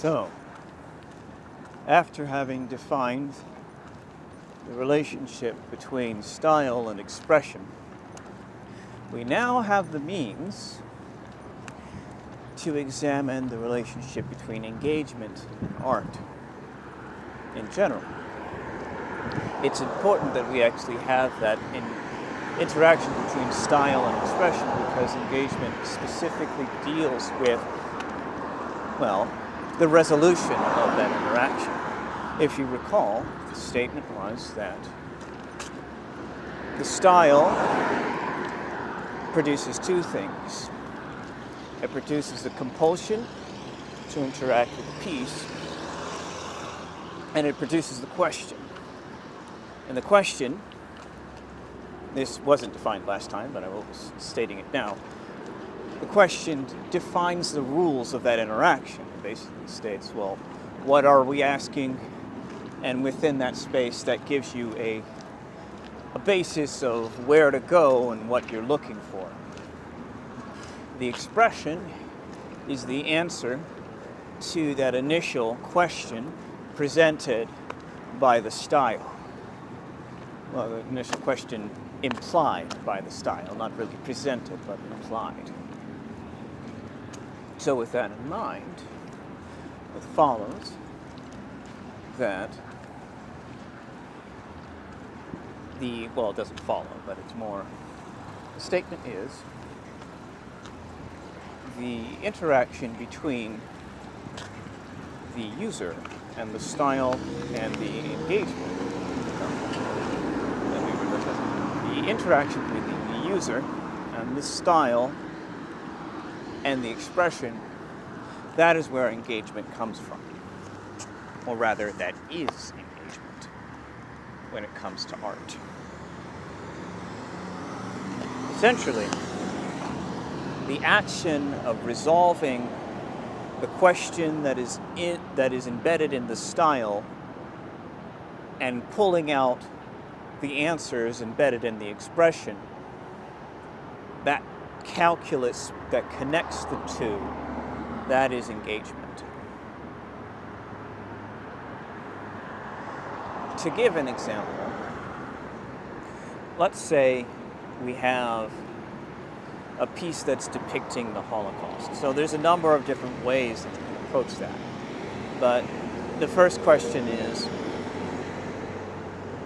So, after having defined the relationship between style and expression, we now have the means to examine the relationship between engagement and art in general. It's important that we actually have that interaction between style and expression because engagement specifically deals with, well, the resolution of that interaction. If you recall, the statement was that the style produces two things. It produces the compulsion to interact with the piece, and it produces the question. And the question, this wasn't defined last time, but I was stating it now. The question defines the rules of that interaction. It basically states, well, what are we asking? And within that space, that gives you a basis of where to go and what you're looking for. The expression is the answer to that initial question presented by the style. Well, the initial question implied by the style, not really presented, but implied. So with that in mind, it follows that it doesn't follow, but it's more, the statement is the interaction between the user and the style and the engagement. The interaction between the user and the style and the expression, that is where engagement comes from. Or rather, that is engagement when it comes to art. Essentially, the action of resolving the question that is embedded in the style and pulling out the answers embedded in the expression, that calculus that connects the two, that is engagement. To give an example, let's say we have a piece that's depicting the Holocaust. So there's a number of different ways that you can approach that. But the first question is,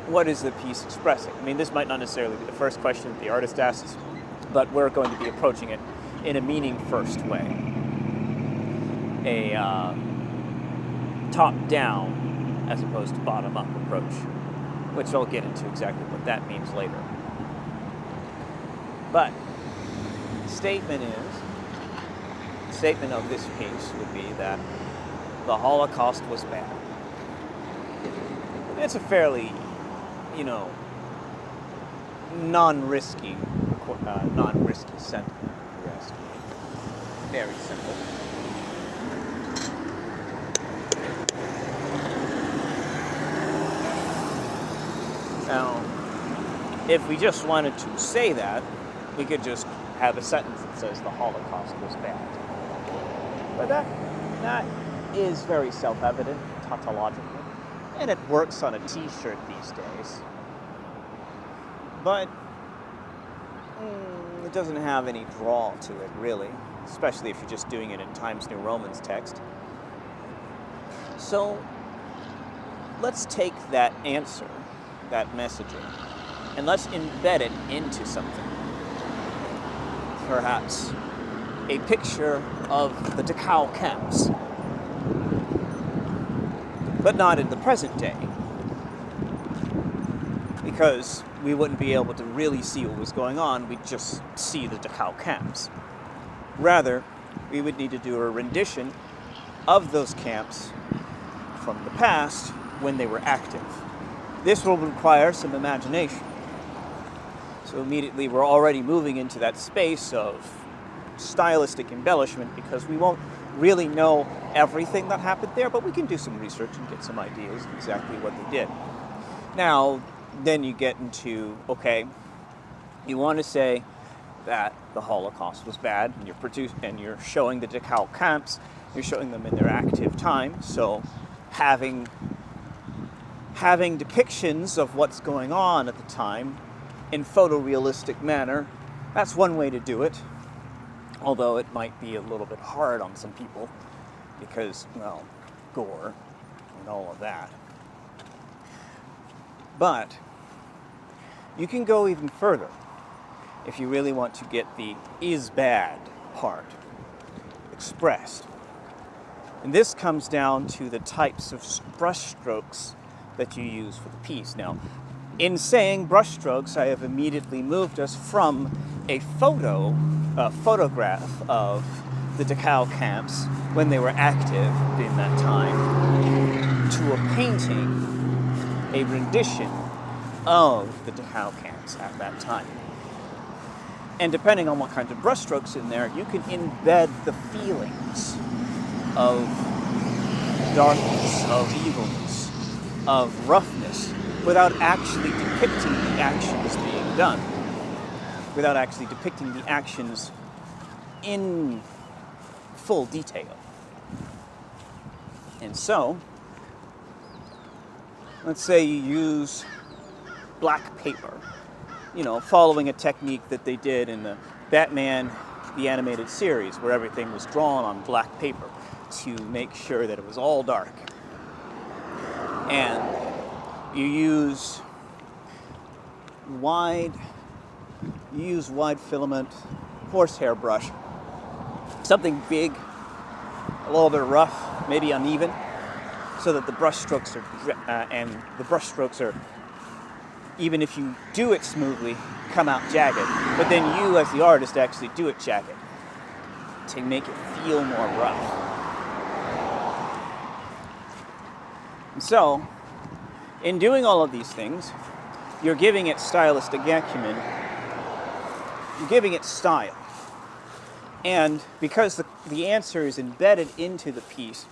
what is the piece expressing? I mean, this might not necessarily be the first question that the artist asks, but we're going to be approaching it in a meaning-first way. A top-down as opposed to bottom-up approach, which I'll get into exactly what that means later. But the statement of this piece would be that the Holocaust was bad. It's a fairly, non-risky sentiment, if you ask me. Very simple. Now, if we just wanted to say that, we could just have a sentence that says the Holocaust was bad. But that is very self-evident, tautologically, and it works on a t-shirt these days. But it doesn't have any draw to it, really, especially if you're just doing it in Times New Roman's text. So let's take that answer, that messaging, and let's embed it into something. Perhaps a picture of the Dachau camps, but not in the present day, because we wouldn't be able to really see what was going on, we'd just see the Dachau camps. Rather, we would need to do a rendition of those camps from the past when they were active. This will require some imagination. So immediately we're already moving into that space of stylistic embellishment because we won't really know everything that happened there, but we can do some research and get some ideas of exactly what they did. Now, then you get into, okay, you want to say that the Holocaust was bad, and you're showing the Dachau camps, You're showing them in their active time, so having depictions of what's going on at the time in photorealistic manner, that's one way to do it. Although it might be a little bit hard on some people because, well, gore and all of that. But you can go even further if you really want to get the is bad part expressed. And this comes down to the types of brush strokes that you use for the piece. Now, in saying brush strokes, I have immediately moved us from a photograph of the Dachau camps when they were active in that time to a painting, a rendition of the Dachau camps at that time. And depending on what kinds of brushstrokes in there, you can embed the feelings of darkness, of evilness, of roughness, without actually depicting the actions being done, without actually depicting the actions in full detail. And so, let's say you use black paper, following a technique that they did in the Batman, the animated series, where everything was drawn on black paper to make sure that it was all dark. And you use wide filament horsehair brush, something big, a little bit rough, maybe uneven, so that the brush strokes are, even if you do it smoothly, come out jagged. But then you, as the artist, actually do it jagged to make it feel more rough. And so, in doing all of these things, you're giving it stylistic acumen. You're giving it style. And because the answer is embedded into the piece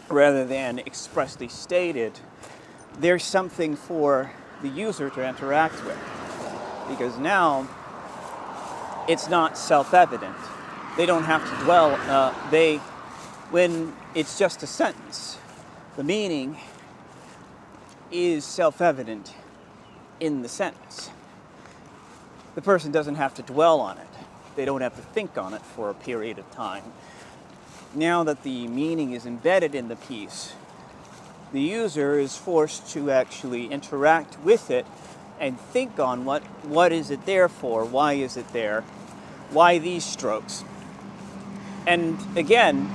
rather than expressly stated, there's something for the user to interact with. Because now it's not self-evident. They don't have to dwell. When it's just a sentence, the meaning is self-evident in the sentence. The person doesn't have to dwell on it. They don't have to think on it for a period of time. Now that the meaning is embedded in the piece, the user is forced to actually interact with it and think on what is it there for, why is it there, why these strokes. And again,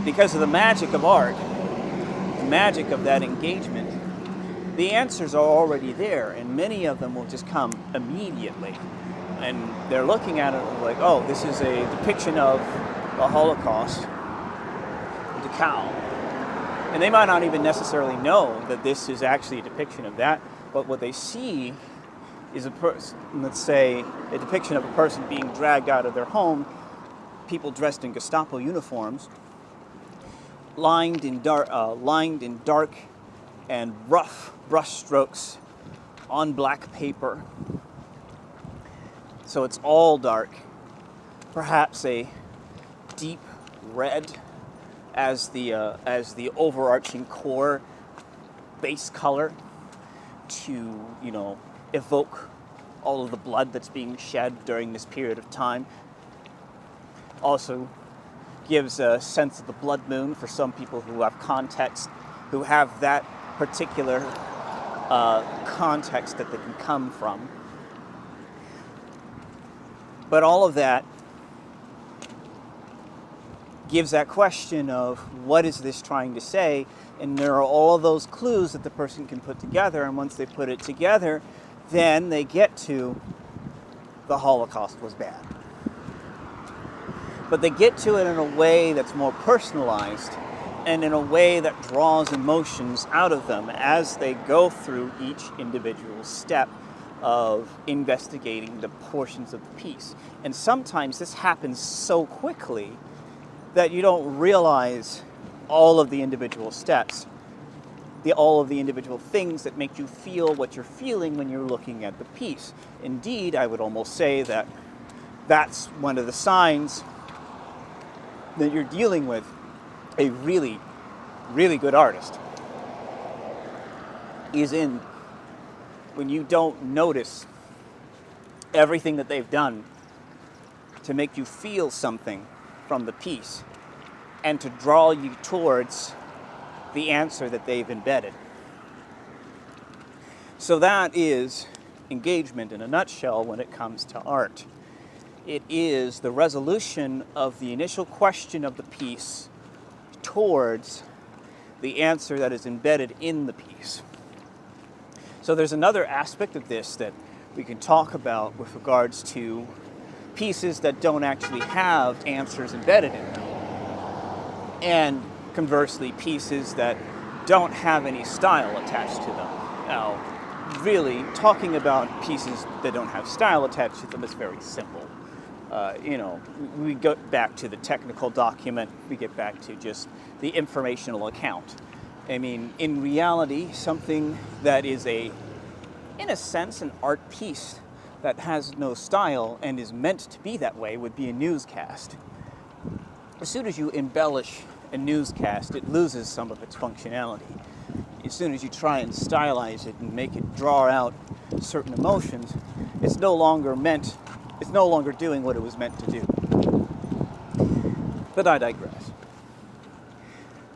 because of the magic of art, the magic of that engagement, the answers are already there, and many of them will just come immediately. And they're looking at it like, oh, this is a depiction of the Holocaust, Dachau. And they might not even necessarily know that this is actually a depiction of that, but what they see is a person, let's say, a depiction of a person being dragged out of their home, people dressed in Gestapo uniforms, lined in dark and rough brushstrokes on black paper. So it's all dark, perhaps a deep red as the overarching core base color to, evoke all of the blood that's being shed during this period of time. Also gives a sense of the blood moon for some people who have context, who have that particular context that they can come from. But all of that gives that question of what is this trying to say, and there are all of those clues that the person can put together, and once they put it together, then they get to the Holocaust was bad. But they get to it in a way that's more personalized and in a way that draws emotions out of them as they go through each individual step of investigating the portions of the piece. And sometimes this happens so quickly that you don't realize all of the individual steps, all of the individual things that make you feel what you're feeling when you're looking at the piece. Indeed, I would almost say that that's one of the signs that you're dealing with a really, really good artist is in when you don't notice everything that they've done to make you feel something from the piece and to draw you towards the answer that they've embedded. So that is engagement in a nutshell when it comes to art. It is the resolution of the initial question of the piece towards the answer that is embedded in the piece. So there's another aspect of this that we can talk about with regards to pieces that don't actually have answers embedded in them. And conversely, pieces that don't have any style attached to them. Now, really, talking about pieces that don't have style attached to them is very simple. We go back to the technical document, we get back to just the informational account. I mean, in reality, something that is in a sense, an art piece that has no style and is meant to be that way would be a newscast. As soon as you embellish a newscast, it loses some of its functionality. As soon as you try and stylize it and make it draw out certain emotions, it's no longer doing what it was meant to do. But I digress.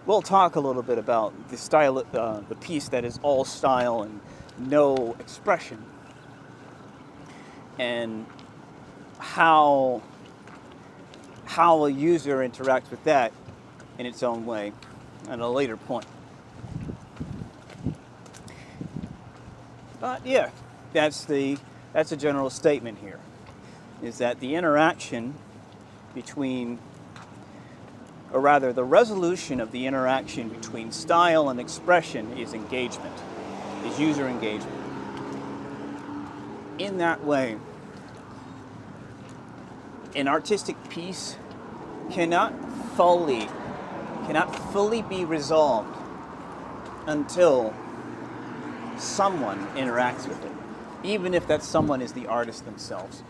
We'll talk a little bit about the style, the piece that is all style and no expression, and how a user interacts with that in its own way at a later point. But yeah, that's a general statement here, is that the interaction between, or rather the resolution of the interaction between style and expression is engagement, is user engagement. In that way, an artistic piece cannot fully be resolved until someone interacts with it, even if that someone is the artist themselves.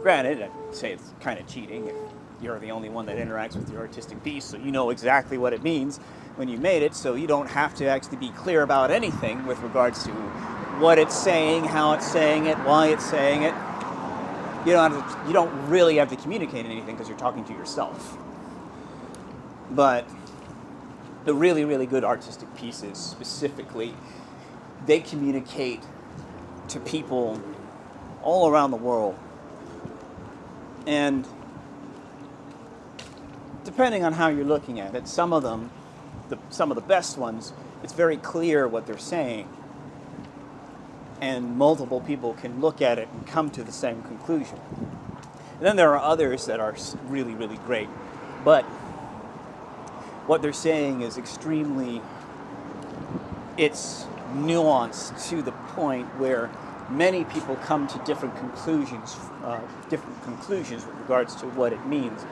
Granted, I'd say it's kind of cheating if you're the only one that interacts with your artistic piece, so you know exactly what it means when you made it, so you don't have to actually be clear about anything with regards to what it's saying, how it's saying it, why it's saying it. You don't really have to communicate anything because you're talking to yourself. But the really, really good artistic pieces, specifically, they communicate to people all around the world. And depending on how you're looking at it, some of the best ones, it's very clear what they're saying. And multiple people can look at it and come to the same conclusion. And then there are others that are really, really great. But what they're saying is it's nuanced to the point where many people come to different conclusions with regards to what it means.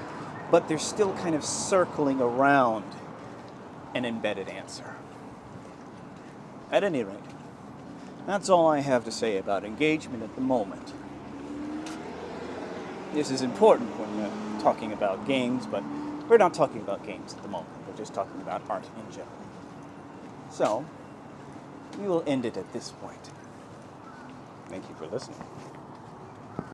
But they're still kind of circling around an embedded answer. At any rate, that's all I have to say about engagement at the moment. This is important when we're talking about games, but we're not talking about games at the moment. We're just talking about art in general. So, we will end it at this point. Thank you for listening.